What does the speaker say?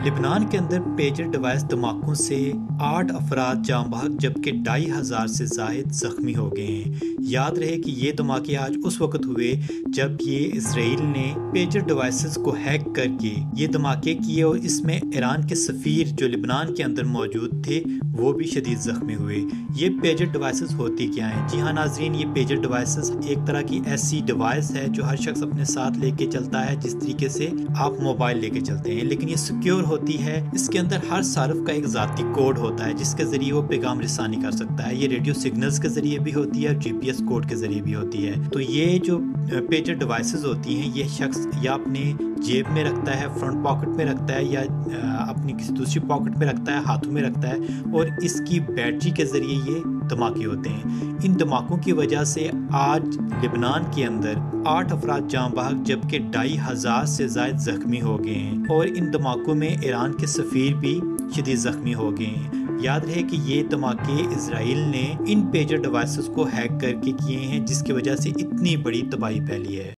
لبنان کے اندر pager device دھماکوں سے 8 افراد جاں بحق جبکہ 2500 سے زائد زخمی ہو گئے ہیں۔ یاد رہے کہ یہ دھماکے آج اس وقت ہوئے جب یہ اسرائیل نے پیجر ڈیوائسز کو ہیک کر کے یہ دھماکے کیے، اور اس میں ایران کے سفیر جو لبنان کے اندر موجود تھے وہ بھی شدید زخمی ہوئے۔ یہ پیجر ڈیوائسز ہوتی کیا ہیں؟ جی ہاں ناظرین، یہ پیجر ڈیوائسز ایک طرح کی ایسی ڈیوائس ہے جو ہر شخص اپنے ساتھ لے کے چلتا ہے، جس طریقے سے آپ موبائل لے کے چلتے ہیں، لیکن یہ سیکیور ہوتی ہے۔ اس کے اندر ہر صارف کا ایک ذاتی کوڈ ہوتا ہے جس کے ذریعے وہ پیغام رسانی کر سکتا ہے۔ یہ ریڈیو سگنلز کے ذریعے بھی ہوتی ہے اور جی پی ایس کوڈ کے ذریعے بھی ہوتی ہے۔ تو یہ جو پیجر ڈیوائسز ہوتی ہیں، یہ شخص یا اپنے جیب میں رکھتا ہے، فرنٹ پاکٹ میں رکھتا ہے، یا اپنی کسی دوسری پاکٹ میں رکھتا ہے، ہاتھوں میں رکھتا ہے، اور اس کی بیٹری کے ذریعے یہ دھماکے ہوتے ہیں۔ ان دھماکوں کی وجہ سے آج لبنان کے اندر 8 افراد جاں بحق جبکہ 2500 سے زائد زخمی ہو گئے ہیں، اور ان دھماکوں میں ایران کے سفیر بھی شدید زخمی ہو گئے ہیں۔ یاد رہے کہ یہ دھماکے اسرائیل نے ان پیجر ڈیوائسز کو ہیک کر کے کیے ہیں، جس کی وجہ سے اتنی بڑی تباہی پھیلی ہے۔